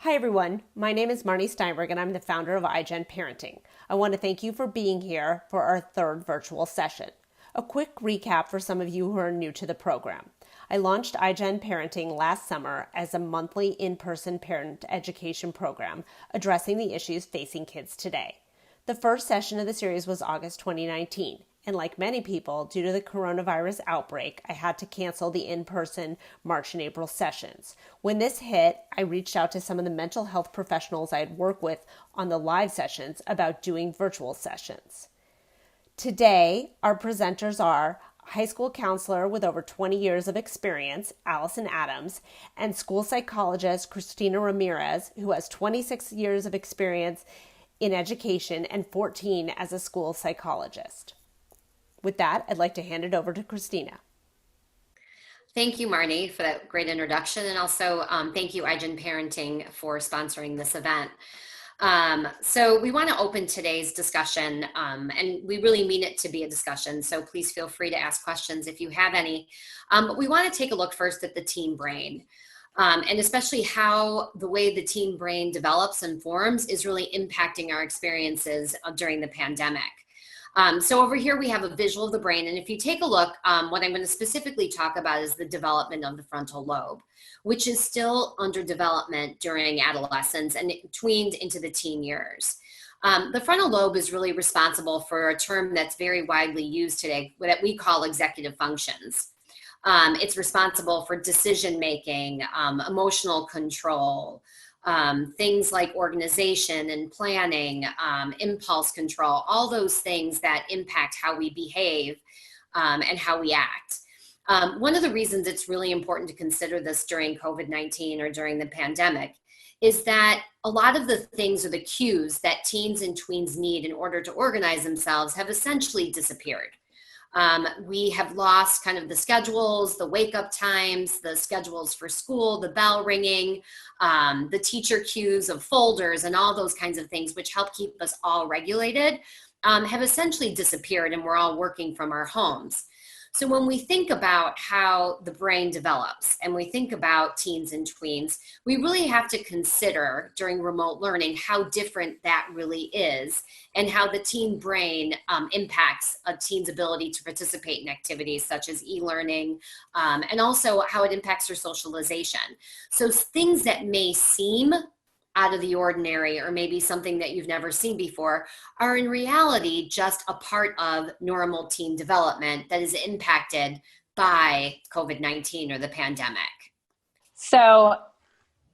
Hi everyone, my name is Marnie Steinberg and I'm the founder of iGen Parenting. I want to thank you for being here for our third virtual session. A quick recap for some of you who are new to the program. I launched iGen Parenting last summer as a monthly in-person parent education program addressing the issues facing kids today. The first session of the series was August 2019. And like many people, due to the coronavirus outbreak, I had to cancel the in-person March and April sessions. When this hit, I reached out to some of the mental health professionals I had worked with on the live sessions about doing virtual sessions. Today, our presenters are high school counselor with over 20 years of experience, Allyson Adams, and school psychologist, Cristina Ramirez, who has 26 years of experience in education and 14 as a school psychologist. With that, I'd like to hand it over to Cristina. Thank you, Marnie, for that great introduction. And also thank you, iGen Parenting, for sponsoring this event. So we want to open today's discussion, and we really mean it to be a discussion. So please feel free to ask questions if you have any. But we want to take a look first at the teen brain. And especially how the way the teen brain develops and forms is really impacting our experiences during the pandemic. So over here we have a visual of the brain, and if you take a look, what I'm going to specifically talk about is the development of the frontal lobe, which is still under development during adolescence and tweened into the teen years. The frontal lobe is really responsible for a term that's very widely used today that we call executive functions. It's responsible for decision making, emotional control, things like organization and planning, impulse control, all those things that impact how we behave and how we act. One of the reasons it's really important to consider this during COVID-19 or during the pandemic is that a lot of the things or the cues that teens and tweens need in order to organize themselves have essentially disappeared. We have lost kind of the schedules, the wake up times, the schedules for school, the bell ringing, the teacher cues of folders and all those kinds of things, which help keep us all regulated, have essentially disappeared, and we're all working from our homes. So when we think about how the brain develops and we think about teens and tweens, we really have to consider during remote learning how different that really is and how the teen brain impacts a teen's ability to participate in activities such as e-learning, and also how it impacts their socialization. So things that may seem out of the ordinary or maybe something that you've never seen before are in reality just a part of normal teen development that is impacted by COVID-19 or the pandemic. So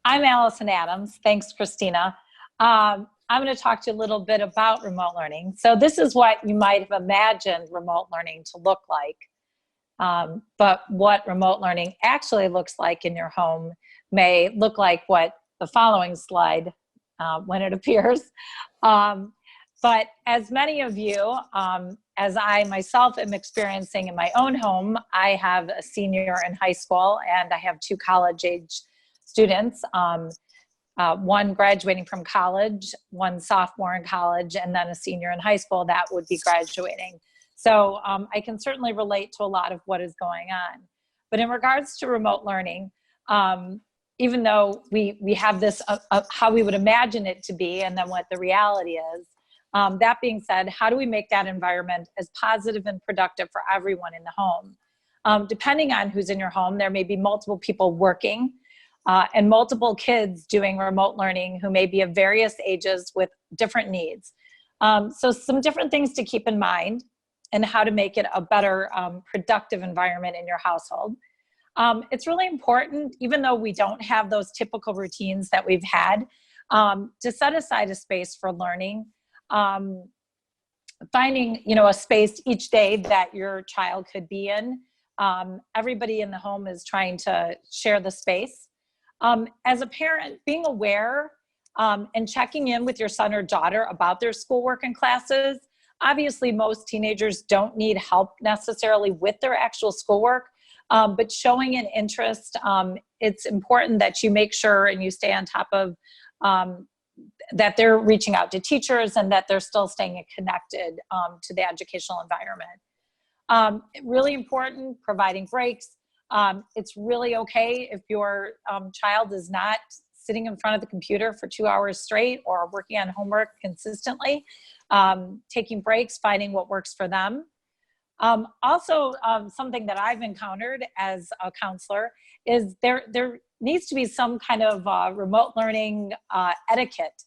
I'm Allyson Adams. Thanks, Cristina. I'm going to talk to you a little bit about remote learning. So this is what you might have imagined remote learning to look like. But what remote learning actually looks like in your home may look like what the following slide when it appears. But as many of you, as I myself am experiencing in my own home, I have a senior in high school and I have two college age students, one graduating from college, one sophomore in college, and then a senior in high school that would be graduating. So I can certainly relate to a lot of what is going on. But in regards to remote learning, even though we have this, how we would imagine it to be and then what the reality is, that being said, how do we make that environment as positive and productive for everyone in the home? Depending on who's in your home, there may be multiple people working and multiple kids doing remote learning who may be of various ages with different needs. So some different things to keep in mind and how to make it a better productive environment in your household. It's really important, even though we don't have those typical routines that we've had, to set aside a space for learning, finding, a space each day that your child could be in. Everybody in the home is trying to share the space. As a parent, being aware and checking in with your son or daughter about their schoolwork and classes. Obviously, most teenagers don't need help necessarily with their actual schoolwork. But showing an interest, it's important that you make sure and you stay on top of that they're reaching out to teachers and that they're still staying connected to the educational environment. Really important, providing breaks. It's really okay if your child is not sitting in front of the computer for 2 hours straight or working on homework consistently, taking breaks, finding what works for them. Also, something that I've encountered as a counselor is there needs to be some kind of remote learning etiquette.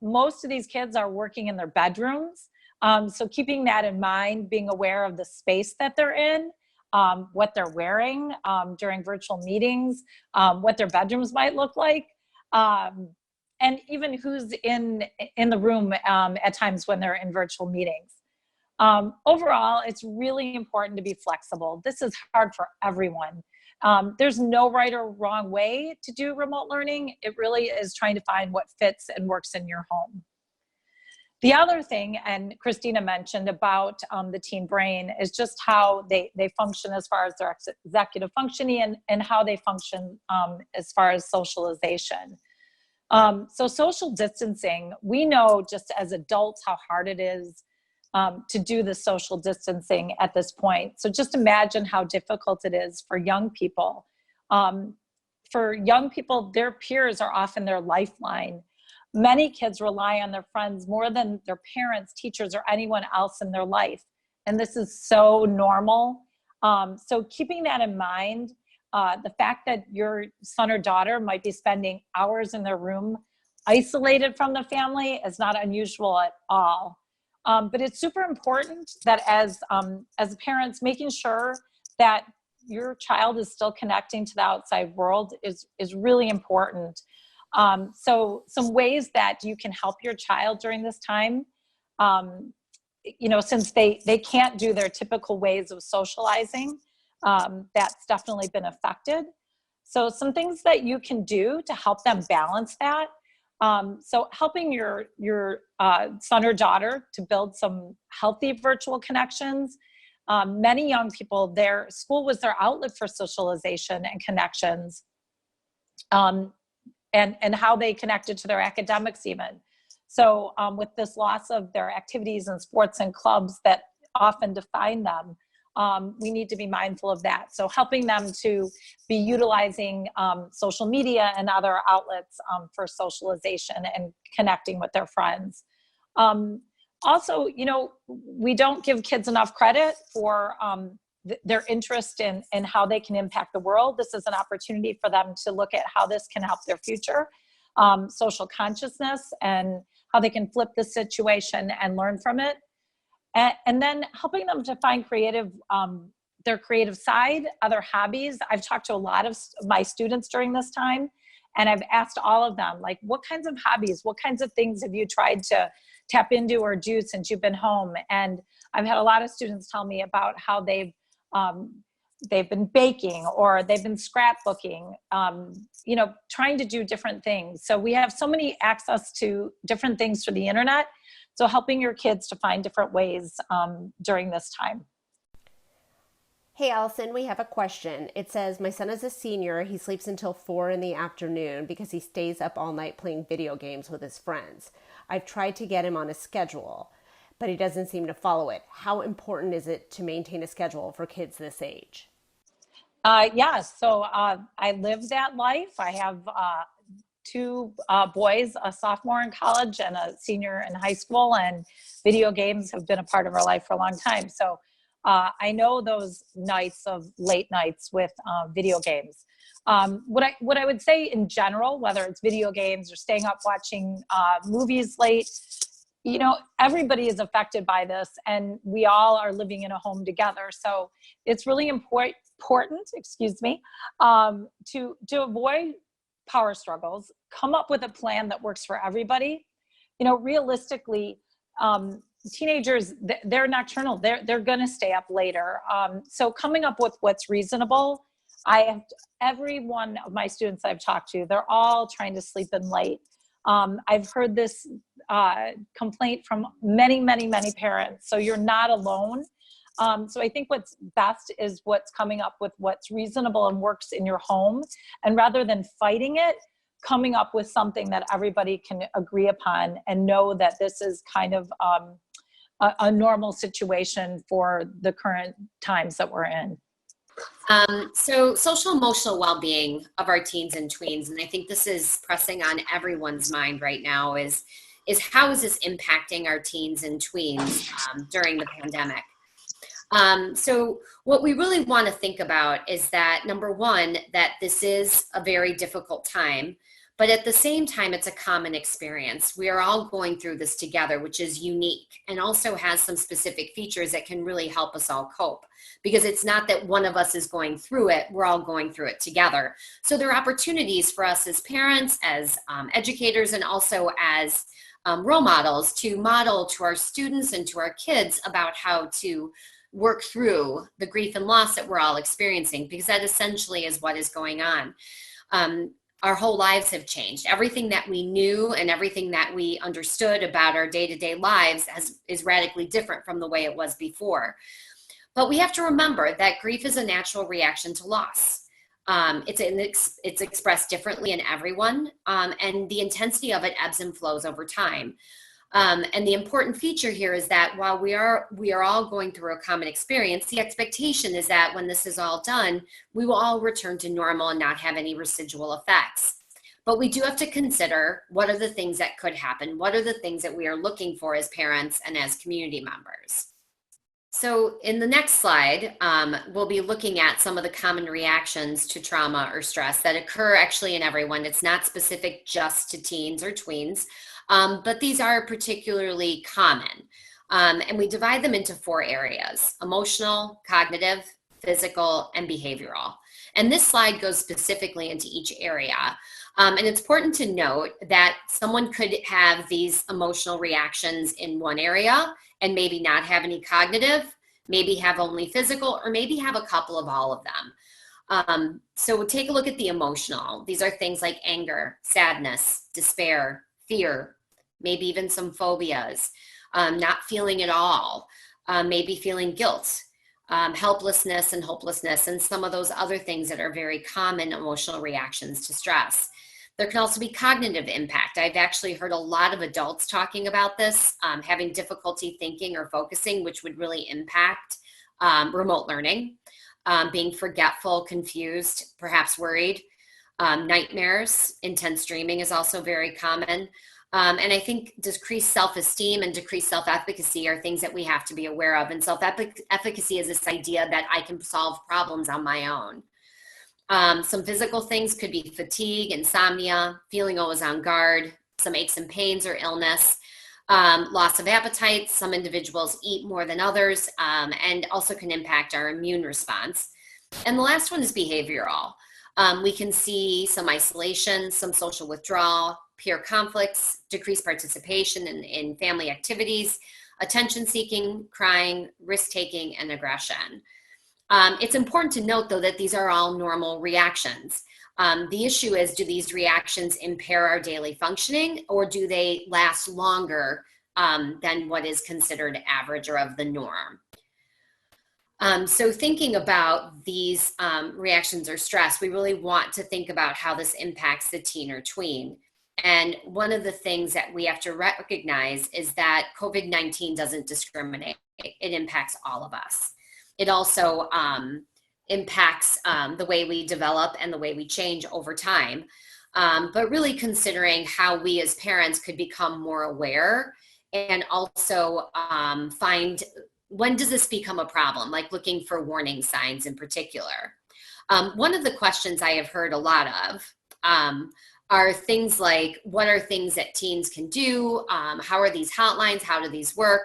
Most of these kids are working in their bedrooms. So keeping that in mind, being aware of the space that they're in, what they're wearing during virtual meetings, what their bedrooms might look like, and even who's in the room at times when they're in virtual meetings. Overall, it's really important to be flexible. This is hard for everyone. There's no right or wrong way to do remote learning. It really is trying to find what fits and works in your home. The other thing, and Cristina mentioned about the teen brain, is just how they function as far as their executive functioning and how they function as far as socialization. So social distancing, we know just as adults how hard it is to do the social distancing at this point. So just imagine how difficult it is for young people. For young people, their peers are often their lifeline. Many kids rely on their friends more than their parents, teachers, or anyone else in their life. And this is so normal. So keeping that in mind, the fact that your son or daughter might be spending hours in their room isolated from the family is not unusual at all. But it's super important that as parents, making sure that your child is still connecting to the outside world is really important. So some ways that you can help your child during this time, since they can't do their typical ways of socializing, that's definitely been affected. So some things that you can do to help them balance that. So helping your son or daughter to build some healthy virtual connections. Many young people, their school was their outlet for socialization and connections. And how they connected to their academics even. So with this loss of their activities and sports and clubs that often define them, we need to be mindful of that. So helping them to be utilizing social media and other outlets for socialization and connecting with their friends. Also, we don't give kids enough credit for their interest in how they can impact the world. This is an opportunity for them to look at how this can help their future, social consciousness, and how they can flip the situation and learn from it. And then helping them to find their creative side, other hobbies. I've talked to a lot of my students during this time, and I've asked all of them, like, what kinds of hobbies, what kinds of things have you tried to tap into or do since you've been home? And I've had a lot of students tell me about how they've been baking or they've been scrapbooking, trying to do different things. So we have so many access to different things through the internet. So helping your kids to find different ways during this time. Hey, Allyson, we have a question. It says, my son is a senior. He sleeps until 4 p.m. because he stays up all night playing video games with his friends. I've tried to get him on a schedule, but he doesn't seem to follow it. How important is it to maintain a schedule for kids this age? So I live that life. I have 2 boys, a sophomore in college and a senior in high school, and video games have been a part of our life for a long time. So I know those late nights with video games. What I would say in general, whether it's video games or staying up watching movies late, everybody is affected by this, and we all are living in a home together. So it's really important, to avoid power struggles, come up with a plan that works for everybody. Realistically, teenagers, they're nocturnal, they're going to stay up later. So coming up with what's reasonable. Every one of my students I've talked to, they're all trying to sleep in late. I've heard this complaint from many, many, many parents. So you're not alone. So I think what's best is what's coming up with what's reasonable and works in your home. And rather than fighting it, coming up with something that everybody can agree upon and know that this is kind of a normal situation for the current times that we're in. So social emotional well-being of our teens and tweens, and I think this is pressing on everyone's mind right now, is how is this impacting our teens and tweens during the pandemic? So what we really want to think about is that, number one, that this is a very difficult time, but at the same time, it's a common experience. We are all going through this together, which is unique and also has some specific features that can really help us all cope, because it's not that one of us is going through it, we're all going through it together. So there are opportunities for us as parents, as educators, and also as role models to model to our students and to our kids about how to work through the grief and loss that we're all experiencing, because that essentially is what is going on. Our whole lives have changed. Everything that we knew and everything that we understood about our day-to-day lives is radically different from the way it was before. But we have to remember that grief is a natural reaction to loss. It's expressed differently in everyone, and the intensity of it ebbs and flows over time. And the important feature here is that while we are all going through a common experience, the expectation is that when this is all done, we will all return to normal and not have any residual effects. But we do have to consider, what are the things that could happen? What are the things that we are looking for as parents and as community members? So in the next slide, we'll be looking at some of the common reactions to trauma or stress that occur actually in everyone. It's not specific just to teens or tweens. But these are particularly common. And we divide them into 4 areas: emotional, cognitive, physical, and behavioral. And this slide goes specifically into each area. And it's important to note that someone could have these emotional reactions in one area and maybe not have any cognitive, maybe have only physical, or maybe have a couple of all of them. So we'll take a look at the emotional. These are things like anger, sadness, despair, fear, maybe even some phobias, not feeling at all, maybe feeling guilt, helplessness and hopelessness, and some of those other things that are very common emotional reactions to stress. There can also be cognitive impact. I've actually heard a lot of adults talking about this, having difficulty thinking or focusing, which would really impact remote learning, being forgetful, confused, perhaps worried. Nightmares, intense dreaming is also very common. And I think decreased self-esteem and decreased self-efficacy are things that we have to be aware of. And self-efficacy is this idea that I can solve problems on my own. Some physical things could be fatigue, insomnia, feeling always on guard, some aches and pains or illness, loss of appetite. Some individuals eat more than others, and also can impact our immune response. And the last one is behavioral. We can see some isolation, some social withdrawal, peer conflicts, decreased participation in family activities, attention seeking, crying, risk taking, and aggression. It's important to note, though, that these are all normal reactions. The issue is, do these reactions impair our daily functioning, or do they last longer than what is considered average or of the norm? So thinking about these reactions or stress, we really want to think about how this impacts the teen or tween. And one of the things that we have to recognize is that COVID-19 doesn't discriminate. It impacts all of us. It also impacts the way we develop and the way we change over time. But really considering how we as parents could become more aware, and also find, when does this become a problem, like looking for warning signs in particular. One of the questions I have heard a lot of are things like, what are things that teens can do? How are these hotlines? How do these work?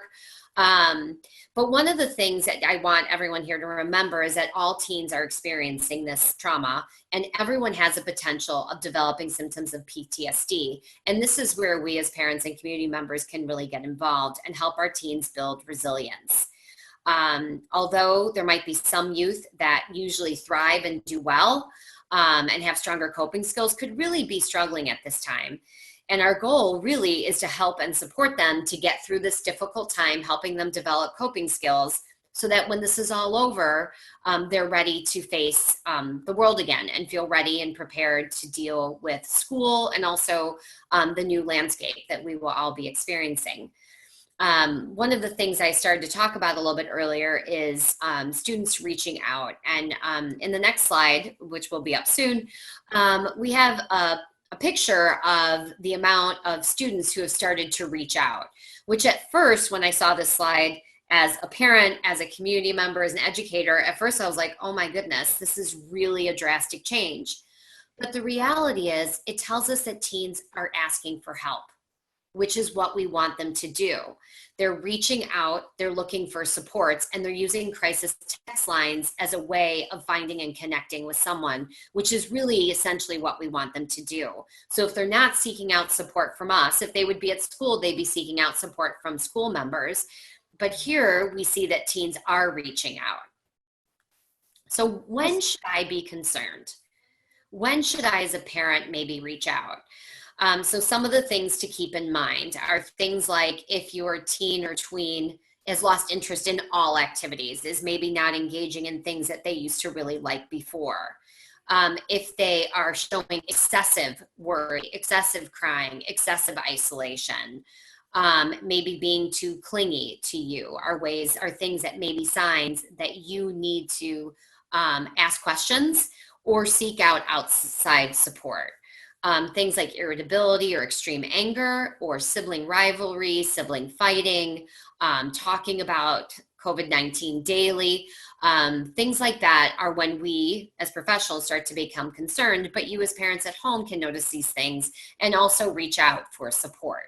But one of the things that I want everyone here to remember is that all teens are experiencing this trauma, and everyone has a potential of developing symptoms of PTSD. And this is where we as parents and community members can really get involved and help our teens build resilience. Although there might be some youth that usually thrive and do well and have stronger coping skills, could really be struggling at this time. And our goal really is to help and support them to get through this difficult time, helping them develop coping skills so that when this is all over, they're ready to face the world again and feel ready and prepared to deal with school and also the new landscape that we will all be experiencing. One of the things I started to talk about a little bit earlier is students reaching out. And in the next slide, which will be up soon, we have a picture of the amount of students who have started to reach out, which at first, when I saw this slide, as a parent, as a community member, as an educator, at first I was like, oh my goodness, this is really a drastic change. But the reality is, it tells us that teens are asking for help, which is what we want them to do. They're reaching out, they're looking for supports, and they're using crisis text lines as a way of finding and connecting with someone, which is really essentially what we want them to do. So if they're not seeking out support from us, if they would be at school, they'd be seeking out support from school members. But here we see that teens are reaching out. So when should I be concerned? When should I, as a parent, maybe reach out? So some of the things to keep in mind are things like if your teen or tween has lost interest in all activities, is maybe not engaging in things that they used to really like before. If they are showing excessive worry, excessive crying, excessive isolation, maybe being too clingy to you are things that may be signs that you need to ask questions or seek out outside support. Things like irritability or extreme anger or sibling rivalry, sibling fighting, talking about COVID-19 daily, things like that are when we as professionals start to become concerned, but you as parents at home can notice these things and also reach out for support.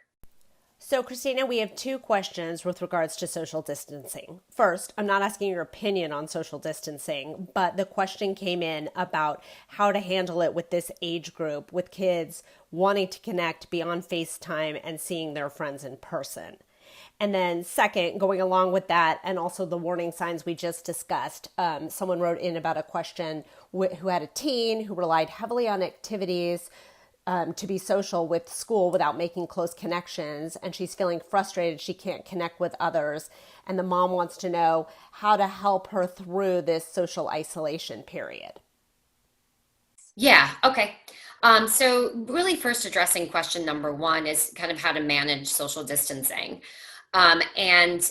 So, Cristina, we have two questions with regards to social distancing. First, I'm not asking your opinion on social distancing, but the question came in about how to handle it with this age group, with kids wanting to connect beyond FaceTime and seeing their friends in person. And then second, going along with that, and also the warning signs we just discussed, someone wrote in about a question who had a teen who relied heavily on activities to be social with school without making close connections, and she's feeling frustrated she can't connect with others, and the mom wants to know how to help her through this social isolation period. Yeah, okay. So really first addressing question number one is kind of how to manage social distancing. And,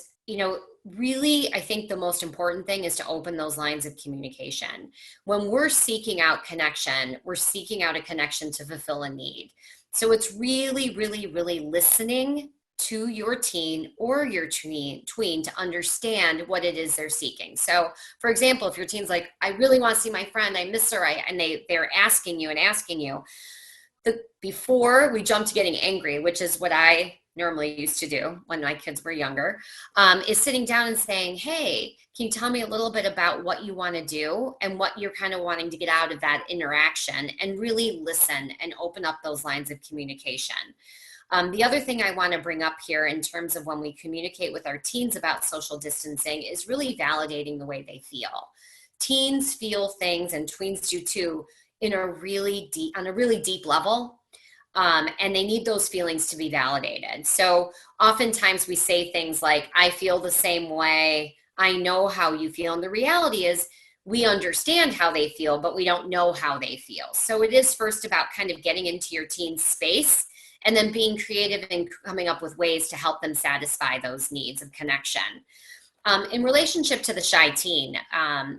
really, I think the most important thing is to open those lines of communication. When we're seeking out connection, we're seeking out a connection to fulfill a need. So it's really, really, really listening to your teen or your tween to understand what it is they're seeking. So for example, if your teen's like, I really want to see my friend, I miss her, and they're asking you, before we jump to getting angry, which is what I normally used to do when my kids were younger, is sitting down and saying, hey, can you tell me a little bit about what you want to do and what you're kind of wanting to get out of that interaction, and really listen and open up those lines of communication. The other thing I want to bring up here in terms of when we communicate with our teens about social distancing is really validating the way they feel. Teens feel things, and tweens do too, on a really deep level. And they need those feelings to be validated. So oftentimes we say things like, I feel the same way, I know how you feel. And the reality is we understand how they feel, but we don't know how they feel. So it is first about kind of getting into your teen's space and then being creative and coming up with ways to help them satisfy those needs of connection. In relationship to the shy teen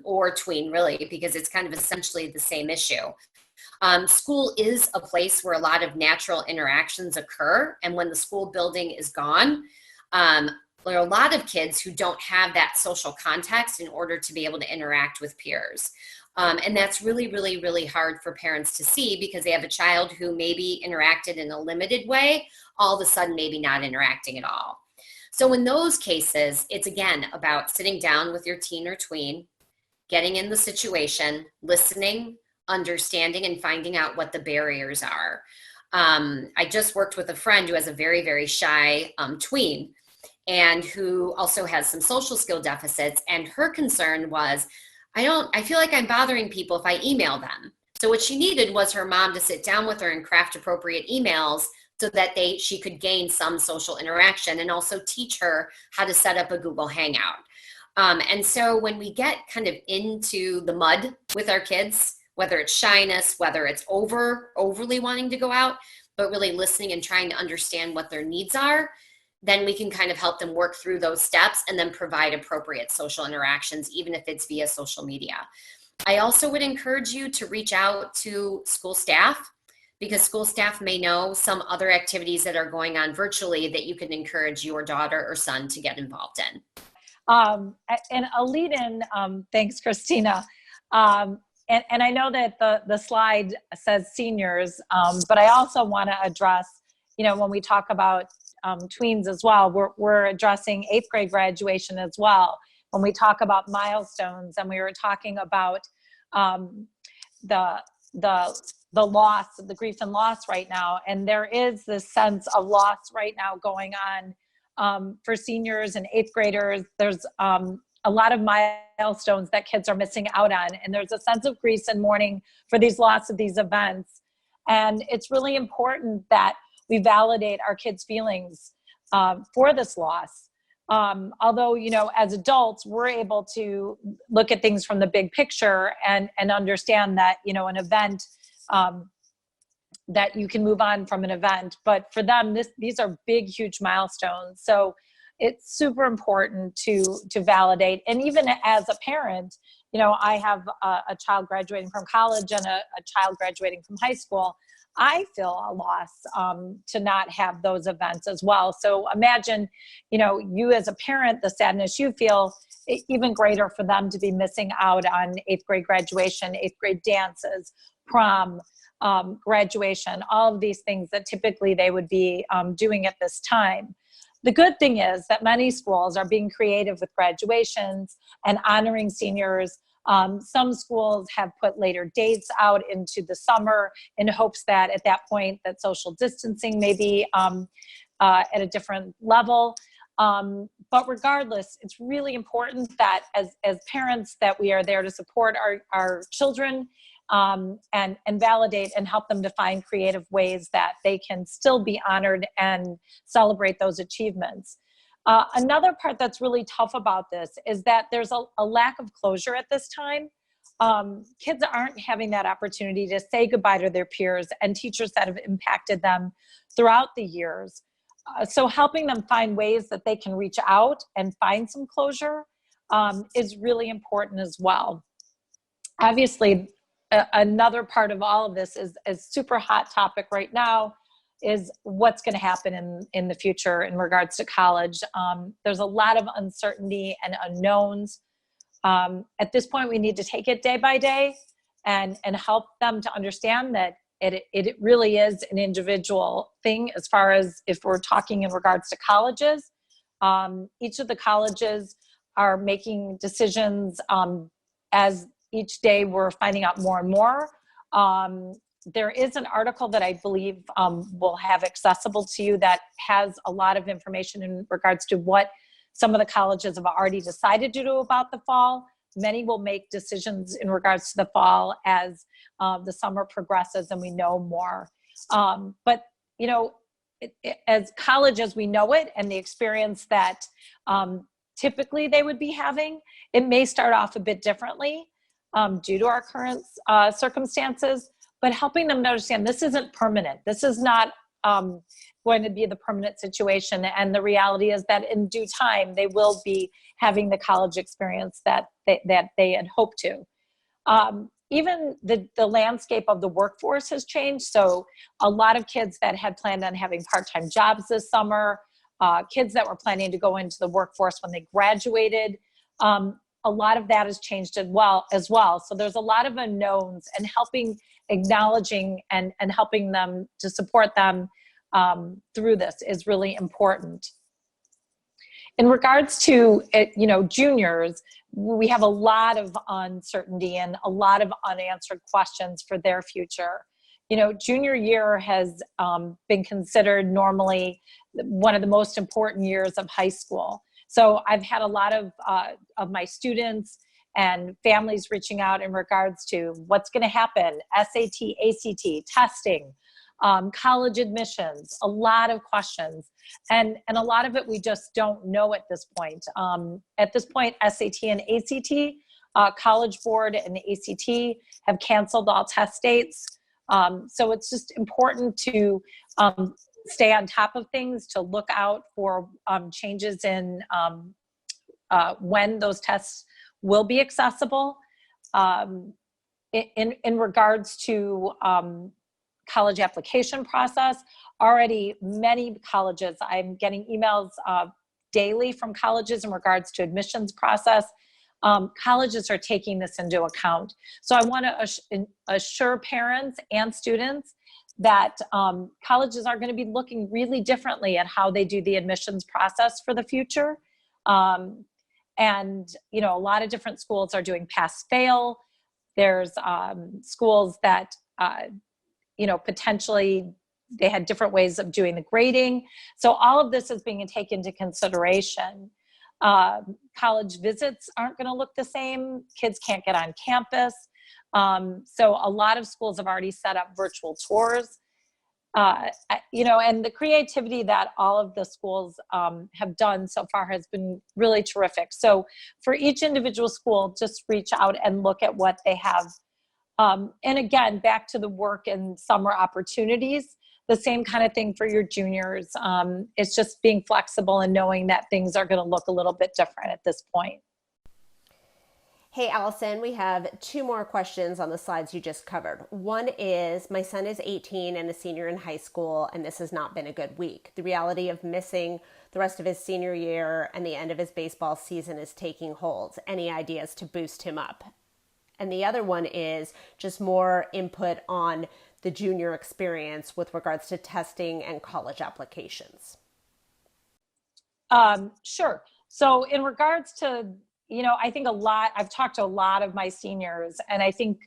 or tween, really, because it's kind of essentially the same issue. School is a place where a lot of natural interactions occur. And when the school building is gone, there are a lot of kids who don't have that social context in order to be able to interact with peers. And that's really, really, really hard for parents to see because they have a child who maybe interacted in a limited way, all of a sudden maybe not interacting at all. So in those cases, it's again about sitting down with your teen or tween, getting in the situation, listening, understanding, and finding out what the barriers are. I just worked with a friend who has a very, very shy tween and who also has some social skill deficits. And her concern was, I feel like I'm bothering people if I email them. So what she needed was her mom to sit down with her and craft appropriate emails so that she could gain some social interaction and also teach her how to set up a Google Hangout. And so when we get kind of into the mud with our kids, whether it's shyness, whether it's overly wanting to go out, but really listening and trying to understand what their needs are, then we can kind of help them work through those steps and then provide appropriate social interactions, even if it's via social media. I also would encourage you to reach out to school staff, because school staff may know some other activities that are going on virtually that you can encourage your daughter or son to get involved in. And a lead in, thanks, Cristina. And I know that the slide says seniors, but I also want to address, when we talk about tweens as well, we're addressing 8th grade graduation as well. When we talk about milestones, and we were talking about the loss, the grief and loss right now, and there is this sense of loss right now going on for seniors and 8th graders. There's a lot of milestones that kids are missing out on, and there's a sense of grief and mourning for these loss of these events. And it's really important that we validate our kids' feelings for this loss. Although, as adults, we're able to look at things from the big picture and understand that, an event, that you can move on from an event. But for them, these are big, huge milestones. So it's super important to validate. And even as a parent, I have a child graduating from college and a child graduating from high school. I feel a loss to not have those events as well. So imagine, you as a parent, the sadness you feel, even greater for them to be missing out on 8th grade graduation, 8th grade dances, prom, graduation, all of these things that typically they would be doing at this time. The good thing is that many schools are being creative with graduations and honoring seniors. Some schools have put later dates out into the summer in hopes that at that point that social distancing may be at a different level. But regardless, it's really important that as parents that we are there to support our children and validate and help them to find creative ways that they can still be honored and celebrate those achievements. Another part that's really tough about this is that there's a lack of closure at this time. Kids aren't having that opportunity to say goodbye to their peers and teachers that have impacted them throughout the years. So helping them find ways that they can reach out and find some closure is really important as well. Obviously, another part of all of this is a super hot topic right now is what's going to happen in the future in regards to college. There's a lot of uncertainty and unknowns. At this point, we need to take it day by day and help them to understand that it really is an individual thing as far as if we're talking in regards to colleges. Each of the colleges are making decisions as each day we're finding out more and more. There is an article that I believe will have accessible to you that has a lot of information in regards to what some of the colleges have already decided to do about the fall. Many will make decisions in regards to the fall as the summer progresses and we know more. But, as college as we know it and the experience that typically they would be having, it may start off a bit differently due to our current circumstances. But helping them to understand this isn't permanent. This is not going to be the permanent situation. And the reality is that in due time, they will be having the college experience that they had hoped to. Even the landscape of the workforce has changed. So a lot of kids that had planned on having part-time jobs this summer, kids that were planning to go into the workforce when they graduated, a lot of that has changed as well. So there's a lot of unknowns, and acknowledging and helping them to support them through this is really important. In regards to juniors, we have a lot of uncertainty and a lot of unanswered questions for their future. Junior year has been considered normally one of the most important years of high school. So I've had a lot of my students and families reaching out in regards to what's going to happen, SAT, ACT, testing, college admissions, a lot of questions. And a lot of it we just don't know at this point. At this point, SAT and ACT, College Board and ACT have canceled all test dates. So it's just important to stay on top of things, to look out for changes in when those tests will be accessible. In regards to college application process, already many colleges, I'm getting emails daily from colleges in regards to admissions process. Colleges are taking this into account. So I want to assure parents and students that colleges are going to be looking really differently at how they do the admissions process for the future. And, you know, a lot of different schools are doing pass-fail. There's schools that, you know, potentially they had different ways of doing the grading. So all of this is being taken into consideration. College visits aren't going to look the same. Kids can't get on campus. So a lot of schools have already set up virtual tours. You know, and the creativity that all of the schools have done so far has been really terrific. So for each individual school, just reach out and look at what they have. And again, back to the work and summer opportunities, the same kind of thing for your juniors. It's just being flexible and knowing that things are going to look a little bit different at this point. Hey, Allyson, we have 2 more questions on the slides you just covered. One is, my son is 18 and a senior in high school, and this has not been a good week. The reality of missing the rest of his senior year and the end of his baseball season is taking hold. Any ideas to boost him up? And the other one is just more input on the junior experience with regards to testing and college applications. Sure. So in regards to, you know, I think I've talked to a lot of my seniors, and I think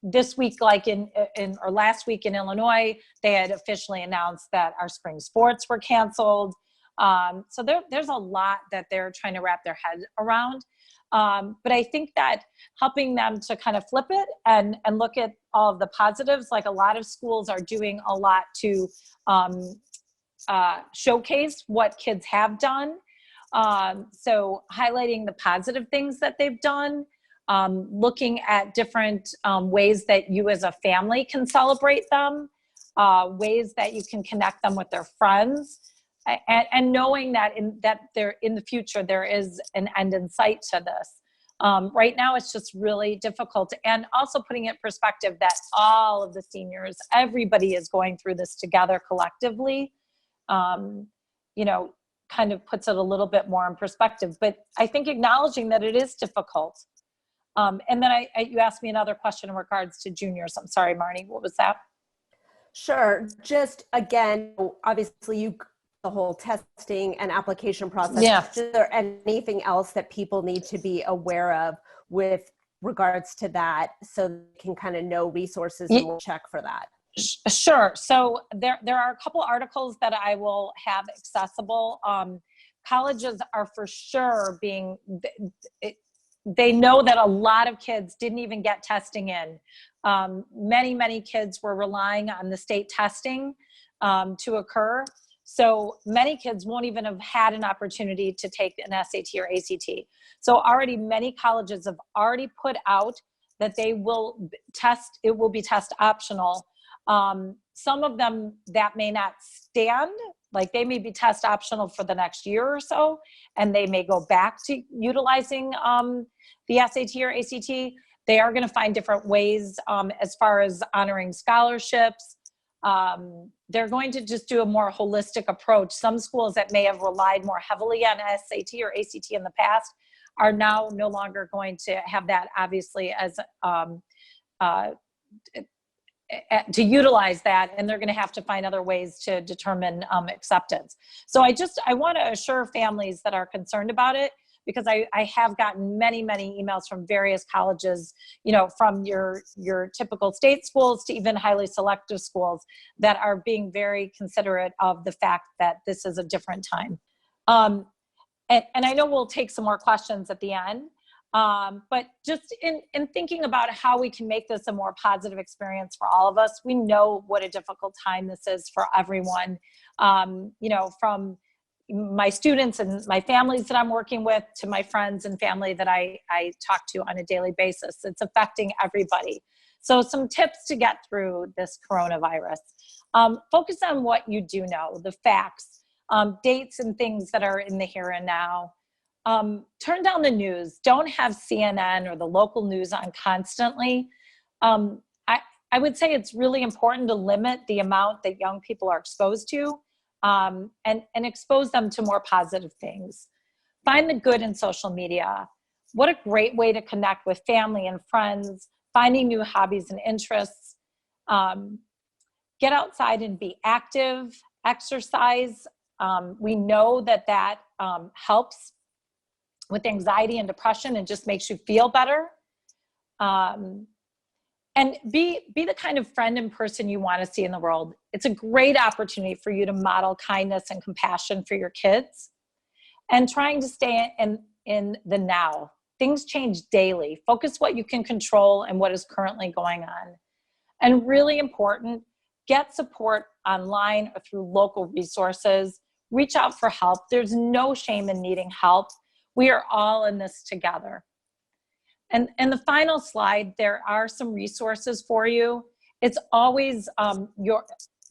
this week, like or last week in Illinois, they had officially announced that our spring sports were canceled. So there's a lot that they're trying to wrap their head around. But I think that helping them to kind of flip it and look at all of the positives, like a lot of schools are doing a lot to showcase what kids have done. So highlighting the positive things that they've done, looking at different ways that you as a family can celebrate them, ways that you can connect them with their friends, and knowing that in the future there is an end in sight to this. Right now it's just really difficult, and also putting it in perspective that all of the seniors, everybody is going through this together collectively. You know, kind of puts it a little bit more in perspective, but I think acknowledging that it is difficult. And then you asked me another question in regards to juniors. I'm sorry, Marnie, what was that? Sure. Just again, obviously the whole testing and application process. Yeah. Is there anything else that people need to be aware of with regards to that, so they can kind of know resources and we'll check for that? Sure. So there are a couple articles that I will have accessible. Colleges are for sure they know that a lot of kids didn't even get testing in. Many kids were relying on the state testing to occur. So many kids won't even have had an opportunity to take an SAT or ACT. So already many colleges have already put out that they will test, it will be test optional. Some of them that may not stand, like they may be test optional for the next year or so, and they may go back to utilizing the SAT or ACT. They are going to find different ways as far as honoring scholarships. They're going to just do a more holistic approach. Some schools that may have relied more heavily on SAT or ACT in the past are now no longer going to have that, obviously, as to utilize that, and they're going to have to find other ways to determine acceptance. So I want to assure families that are concerned about it, because I have gotten many emails from various colleges, you know, from your typical state schools to even highly selective schools, that are being very considerate of the fact that this is a different time. And I know we'll take some more questions at the end. But just in thinking about how we can make this a more positive experience for all of us, we know what a difficult time this is for everyone. You know, from my students and my families that I'm working with to my friends and family that I talk to on a daily basis, it's affecting everybody. So some tips to get through this coronavirus. Focus on what you do know, the facts, dates and things that are in the here and now. Turn down the news. Don't have CNN or the local news on constantly. I would say it's really important to limit the amount that young people are exposed to, and expose them to more positive things. Find the good in social media. What a great way to connect with family and friends, finding new hobbies and interests. Get outside and be active, exercise. We know that helps with anxiety and depression and just makes you feel better. And be the kind of friend and person you want to see in the world. It's a great opportunity for you to model kindness and compassion for your kids, and trying to stay in the now. Things change daily. Focus what you can control and what is currently going on. And really important, get support online or through local resources. Reach out for help. There's no shame in needing help. We are all in this together. And the final slide, there are some resources for you. It's always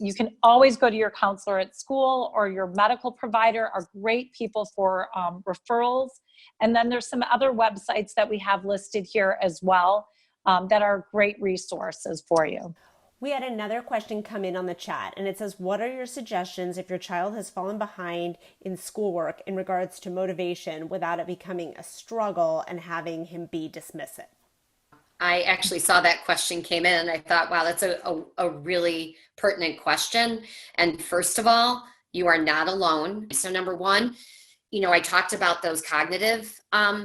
you can always go to your counselor at school or your medical provider are great people for referrals. And then there's some other websites that we have listed here as well that are great resources for you. We had another question come in on the chat, and it says, what are your suggestions if your child has fallen behind in schoolwork in regards to motivation without it becoming a struggle and having him be dismissive? I actually saw that question came in and I thought, wow, that's a really pertinent question. And first of all, you are not alone. So number one, I talked about those cognitive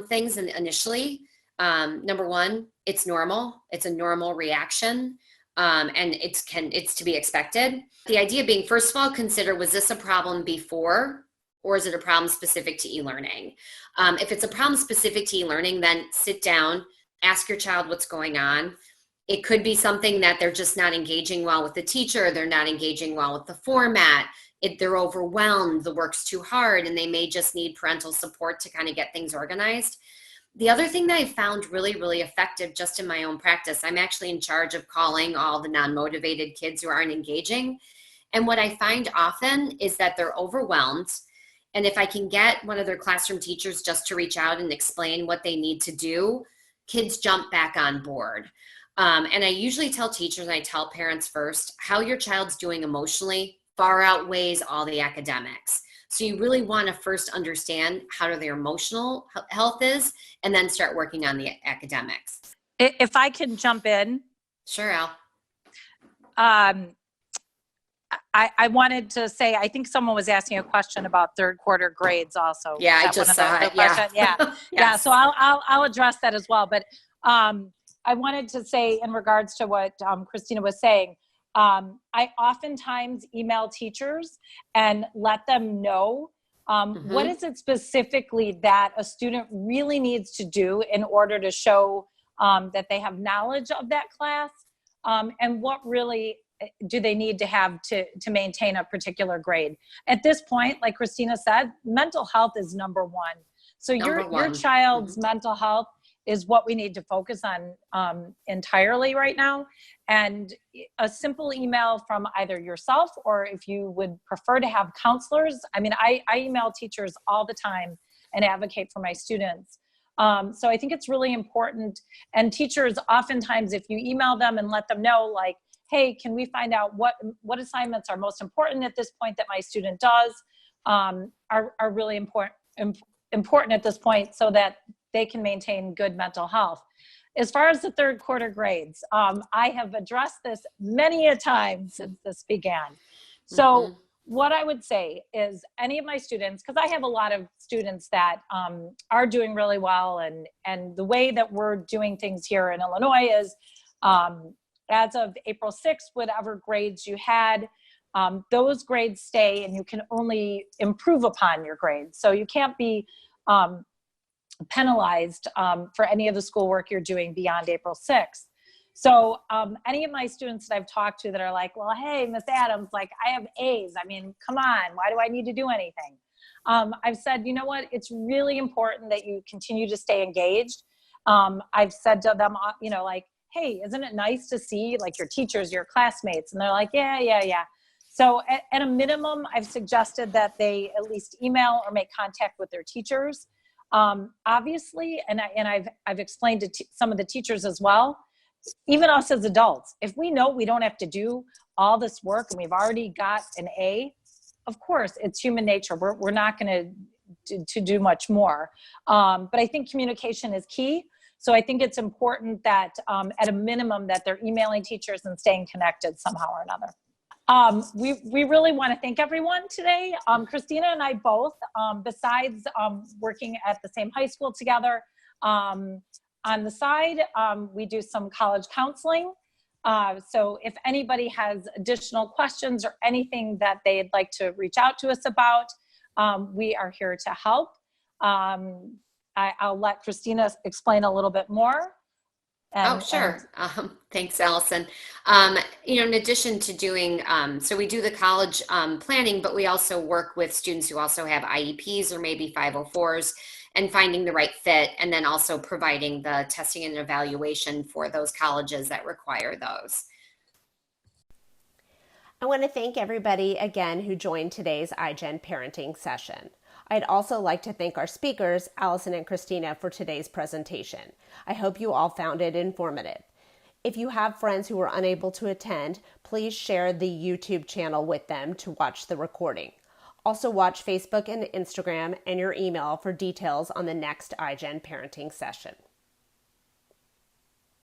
things initially. Number one, it's normal. It's a normal reaction. And it's to be expected. The idea being, first of all, consider, was this a problem before, or is it a problem specific to e-learning? If it's a problem specific to e-learning, then sit down, ask your child what's going on. It could be something that they're just not engaging well with the teacher, they're not engaging well with the format, they're overwhelmed, the work's too hard, and they may just need parental support to kind of get things organized. The other thing that I found really, really effective just in my own practice, I'm actually in charge of calling all the non-motivated kids who aren't engaging. And what I find often is that they're overwhelmed. And if I can get one of their classroom teachers just to reach out and explain what they need to do, kids jump back on board. And I usually tell teachers, and I tell parents first, how your child's doing emotionally far outweighs all the academics. So you really want to first understand how their emotional health is, and then start working on the academics. If I can jump in. Sure, Al. I wanted to say, I think someone was asking a question about third quarter grades also. Yeah, I just saw it. Yeah. Yeah. Yes. Yeah. So I'll address that as well. But I wanted to say, in regards to what Cristina was saying, I oftentimes email teachers and let them know what is it specifically that a student really needs to do in order to show that they have knowledge of that class, and what really do they need to have to maintain a particular grade. At this point, like Cristina said, mental health is number one. So your child's mental health is what we need to focus on entirely right now. And a simple email from either yourself, or if you would prefer to have counselors. I mean, I email teachers all the time and advocate for my students. So I think it's really important. And teachers, oftentimes, if you email them and let them know, like, hey, can we find out what assignments are most important at this point that my student does, are really important at this point, so that they can maintain good mental health. As far as the third quarter grades, I have addressed this many a time since this began. So what I would say is, any of my students, because I have a lot of students that are doing really well, and the way that we're doing things here in Illinois is, as of April 6th, whatever grades you had, those grades stay, and you can only improve upon your grades. So you can't be penalized for any of the schoolwork you're doing beyond April 6th. So any of my students that I've talked to that are like, well, hey, Miss Adams, like, I have A's. I mean, come on, why do I need to do anything? I've said, you know what, it's really important that you continue to stay engaged. I've said to them, like, hey, isn't it nice to see like your teachers, your classmates? And they're like, yeah. So at a minimum, I've suggested that they at least email or make contact with their teachers. Obviously, and I've explained to some of the teachers as well, even us as adults, if we know we don't have to do all this work and we've already got an A, of course, it's human nature. We're not going to do much more. But I think communication is key. So I think it's important that at a minimum that they're emailing teachers and staying connected somehow or another. We really want to thank everyone today. Cristina and I both, besides working at the same high school together, on the side, we do some college counseling. So if anybody has additional questions or anything that they'd like to reach out to us about, we are here to help. I'll let Cristina explain a little bit more. Sure. Thanks, Allyson. In addition to doing, so we do the college planning, but we also work with students who also have IEPs or maybe 504s and finding the right fit, and then also providing the testing and evaluation for those colleges that require those. I want to thank everybody again who joined today's iGen parenting session. I'd also like to thank our speakers, Allyson and Cristina, for today's presentation. I hope you all found it informative. If you have friends who were unable to attend, please share the YouTube channel with them to watch the recording. Also watch Facebook and Instagram and your email for details on the next iGen parenting session.